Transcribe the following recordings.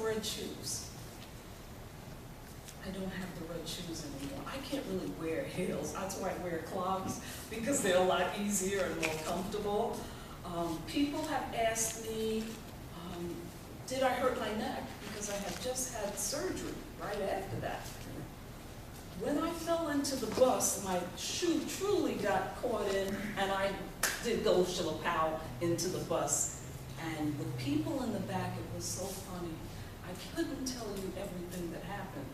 red shoes. I don't have the red shoes anymore. I can't really wear heels. That's why I wear clogs, because they're a lot easier and more comfortable. People have asked me, did I hurt my neck? Because I had just had surgery right after that. When I fell into the bus, my shoe truly got caught in, and I did go shalapow into the bus. And the people in the back, it was so funny. I couldn't tell you everything that happened,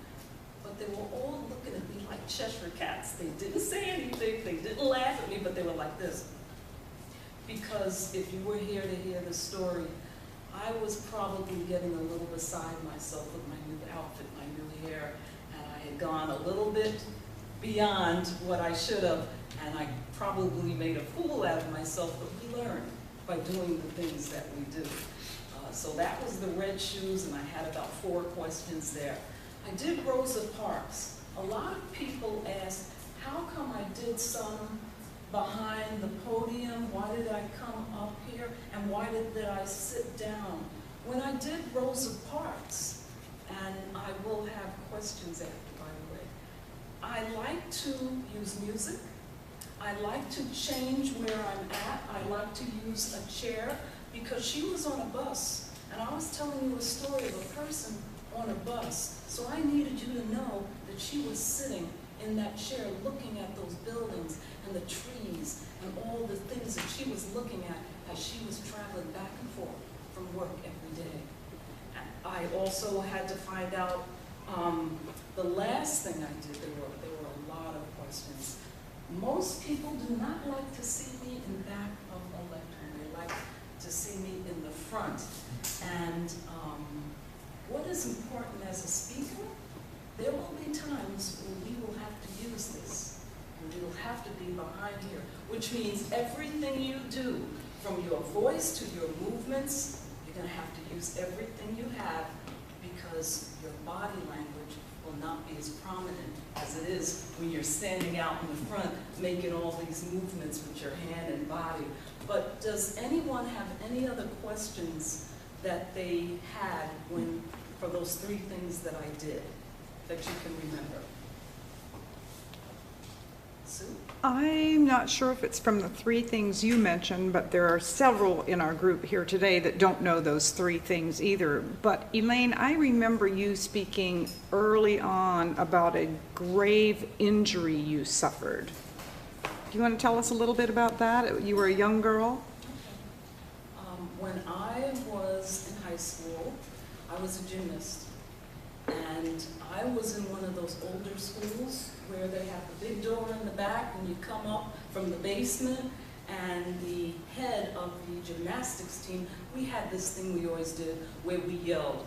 but they were all looking at me like Cheshire cats. They didn't say anything, they didn't laugh at me, but they were like this. Because if you were here to hear the story, I was probably getting a little beside myself with my new outfit, my new hair, and I had gone a little bit beyond what I should have, and I probably made a fool out of myself, but we learn by doing the things that we do. So that was the red shoes, and I had about 4 questions there. I did Rosa Parks. A lot of people asked, how come I did some behind the podium? Why did I come up here? And why did I sit down? When I did Rosa Parks, and I will have questions after, by the way, I like to use music. I like to change where I'm at. I like to use a chair, because she was on a bus, and I was telling you a story of a person on a bus. So I needed you to know that she was sitting in that chair looking at those buildings and the trees and all the things that she was looking at as she was traveling back and forth from work every day. I also had to find out the last thing I did. There were a lot of questions. Most people do not like to see me in back of a lectern. They like to see me in the front. And what is important as a speaker, there will be times when we will have to use this. And you'll have to be behind here, which means everything you do, from your voice to your movements, you're going to have to use everything you have, because your body language will not be as prominent as it is when you're standing out in the front making all these movements with your hand and body. But does anyone have any other questions that they had for those 3 things that I did that you can remember? Sue? I'm not sure if it's from the 3 things you mentioned, but there are several in our group here today that don't know those 3 things either. But Elaine, I remember you speaking early on about a grave injury you suffered. Do you want to tell us a little bit about that? You were a young girl? When I was in high school, I was a gymnast. And I was in one of those older schools where they have the big door in the back and you come up from the basement, and the head of the gymnastics team, we had this thing we always did where we yelled.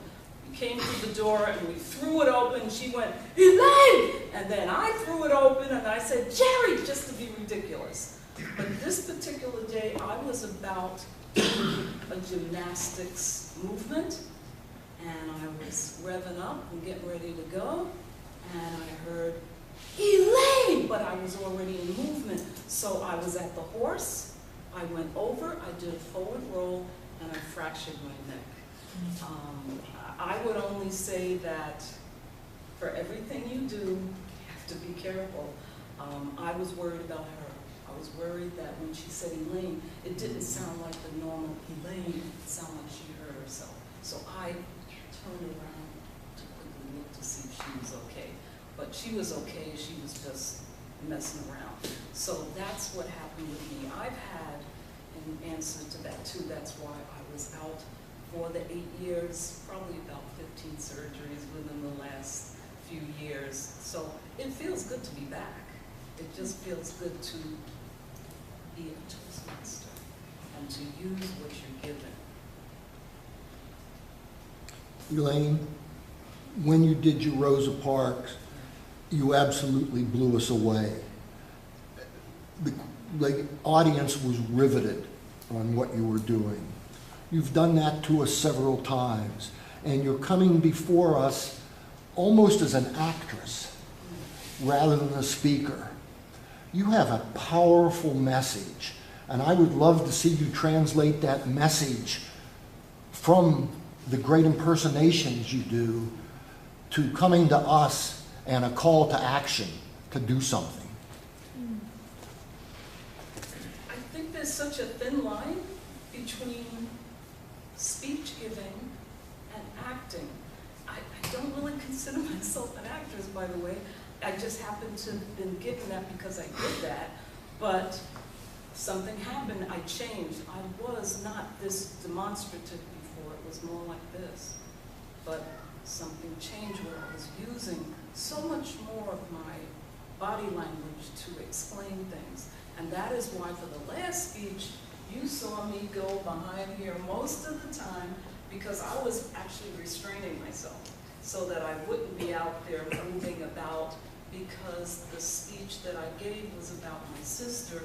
We came through the door and we threw it open. She went, Elaine! And then I threw it open and I said, Jerry, just to be ridiculous. But this particular day, I was about a gymnastics movement, and I was revving up and getting ready to go, and I heard, Elaine! But I was already in movement, so I was at the horse, I went over, I did a forward roll, and I fractured my neck. I would only say that for everything you do, you have to be careful. I was worried about her. I was worried that when she said Elaine, it didn't sound like the normal Elaine, it sounded like she hurt herself. So I turned around to quickly look to see if she was okay. But she was okay, she was just messing around. So that's what happened with me. I've had, in answer to that too, that's why I was out for the 8 years, probably about 15 surgeries within the last few years. So it feels good to be back. It just feels good to be a Toastmaster and to use what you're given. Elaine, when you did your Rosa Parks, you absolutely blew us away. The audience was riveted on what you were doing. You've done that to us several times, and you're coming before us almost as an actress rather than a speaker. You have a powerful message, and I would love to see you translate that message from the great impersonations you do to coming to us and a call to action to do something? I think there's such a thin line between speech giving and acting. I don't really consider myself an actress, by the way. I just happen to have been given that because I did that, but something happened, I changed. I was not this demonstrative before, it was more like this. But something changed where I was using so much more of my body language to explain things. And that is why for the last speech, you saw me go behind here most of the time because I was actually restraining myself so that I wouldn't be out there moving about, because the speech that I gave was about my sister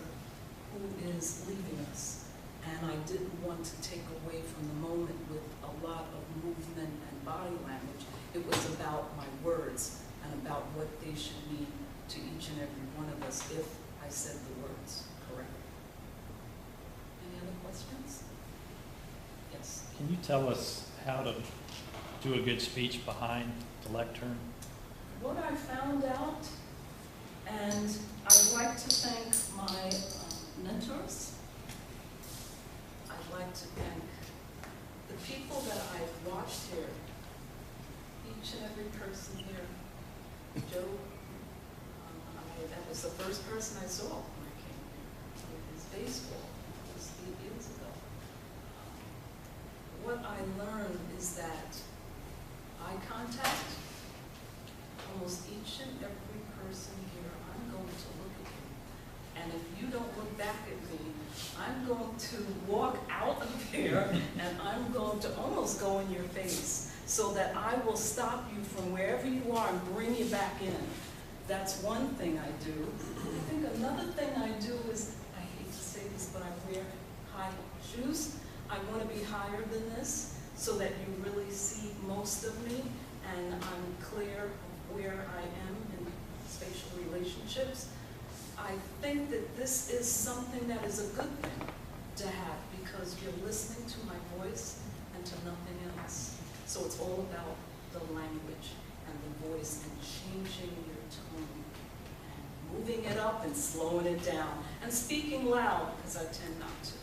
who is leaving us. And I didn't want to take away from the moment with a lot of movement and body language. It was about my words and about what they should mean to each and every one of us if I said the words correctly. Any other questions? Yes. Can you tell us how to do a good speech behind the lectern? What I found out, and I'd like to thank my mentors. I'd like to thank the people that I've watched here, each and every person here. Joe, that was the first person I saw when I came here with his baseball. It was 8 years ago. What I learned is that eye contact, almost each and every person here, I'm going to look at you. And if you don't look back at me, I'm going to walk out of here and I'm going to almost go in your face so that I will stop you from wherever you are and bring you back in. That's one thing I do. I think another thing I do is, I hate to say this, but I wear high shoes. I want to be higher than this so that you really see most of me and I'm clear of where I am in spatial relationships. I think that this is something that is a good thing to have because you're listening to my voice and to nothing else. So it's all about the language and the voice and changing your tone and moving it up and slowing it down and speaking loud because I tend not to.